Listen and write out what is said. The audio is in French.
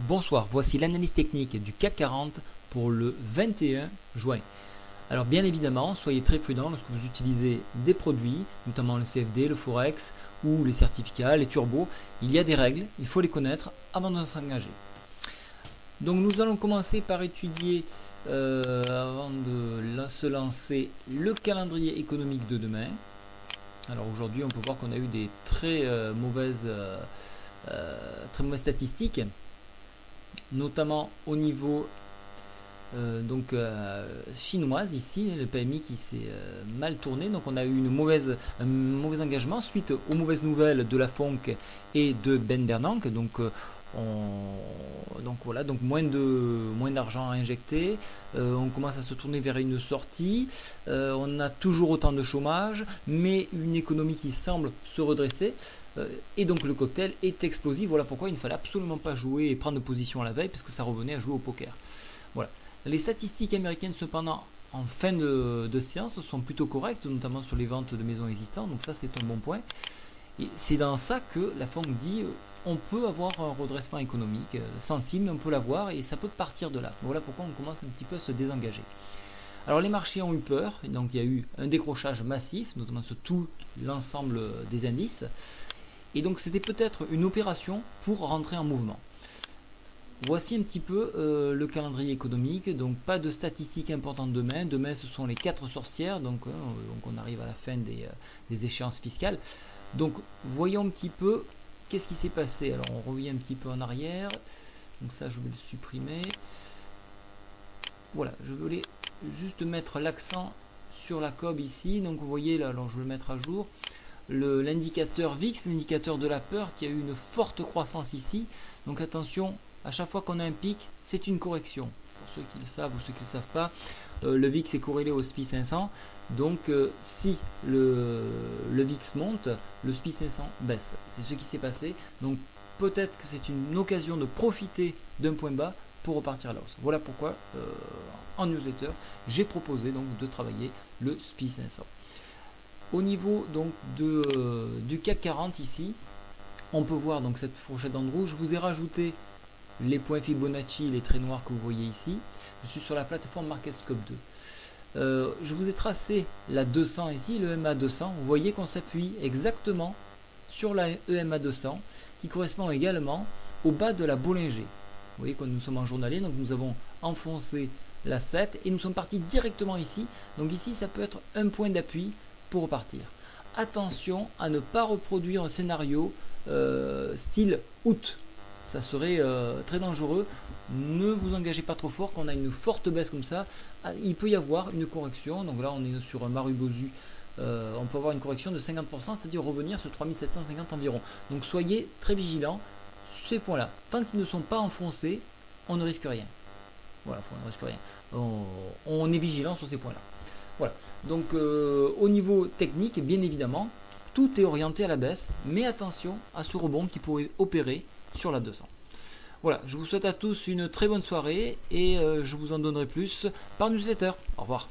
Bonsoir, voici l'analyse technique du CAC 40 pour le 21 juin. Alors bien évidemment, soyez très prudent lorsque vous utilisez des produits, notamment le CFD, le Forex ou les certificats, les turbos. Il y a des règles, il faut les connaître avant de s'engager. Donc nous allons commencer par étudier, avant de se lancer, le calendrier économique de demain. Alors aujourd'hui on peut voir qu'on a eu des très mauvaises statistiques, notamment au niveau chinoise ici, le PMI qui s'est mal tourné. Donc on a eu un mauvais engagement suite aux mauvaises nouvelles de la FONC et de Ben Bernanke. Donc voilà, donc moins d'argent à injecter, on commence à se tourner vers une sortie, on a toujours autant de chômage, mais une économie qui semble se redresser, et donc le cocktail est explosif. Voilà pourquoi il ne fallait absolument pas jouer et prendre position à la veille, parce que ça revenait à jouer au poker. Voilà. Les statistiques américaines cependant en fin de séance sont plutôt correctes, notamment sur les ventes de maisons existantes, donc ça c'est un bon point. Et c'est dans ça que la FONC dit on peut avoir un redressement économique sensible, mais on peut l'avoir et ça peut partir de là. Voilà pourquoi on commence un petit peu à se désengager. Alors les marchés ont eu peur, et donc il y a eu un décrochage massif, notamment sur tout l'ensemble des indices. Et donc c'était peut-être une opération pour rentrer en mouvement. Voici un petit peu le calendrier économique. Donc pas de statistiques importantes demain. Demain ce sont les 4 sorcières, donc on arrive à la fin des échéances fiscales. Donc voyons un petit peu qu'est-ce qui s'est passé. Alors on revient un petit peu en arrière. Donc ça je vais le supprimer. Voilà, je voulais juste mettre l'accent sur la cobe ici. Donc vous voyez là, alors je vais le mettre à jour. L'indicateur VIX, l'indicateur de la peur, qui a eu une forte croissance ici. Donc attention, à chaque fois qu'on a un pic, c'est une correction. Pour ceux qui le savent ou ceux qui ne le savent pas, le VIX est corrélé au SPI 500. Donc si le VIX monte, le SPI 500 baisse. C'est ce qui s'est passé. Donc peut-être que c'est une occasion de profiter d'un point bas pour repartir à la hausse. Voilà pourquoi en newsletter, j'ai proposé donc de travailler le SPI 500. Au niveau donc du CAC 40 ici, on peut voir donc cette fourchette en rouge. Je vous ai rajouté les points Fibonacci, les traits noirs que vous voyez ici. Je suis sur la plateforme MarketScope 2. Je vous ai tracé la 200 ici, le EMA 200. Vous voyez qu'on s'appuie exactement sur la EMA 200 qui correspond également au bas de la Bollinger. Vous voyez que nous sommes en journalier, donc nous avons enfoncé la 7 et nous sommes partis directement ici. Donc ici, ça peut être un point d'appui pour repartir. Attention à ne pas reproduire un scénario style août. Ça serait très dangereux. Ne vous engagez pas trop fort. Quand on a une forte baisse comme ça, il peut y avoir une correction. Donc là on est sur un Marubozu, on peut avoir une correction de 50%, c'est-à-dire revenir sur 3750 environ. Donc soyez très vigilants. Ces points là, tant qu'ils ne sont pas enfoncés, on ne risque rien. Voilà, on ne risque rien. On est vigilant sur ces points là. Voilà, donc au niveau technique, bien évidemment, tout est orienté à la baisse, mais attention à ce rebond qui pourrait opérer sur la 200. Voilà, je vous souhaite à tous une très bonne soirée et je vous en donnerai plus par newsletter. Au revoir.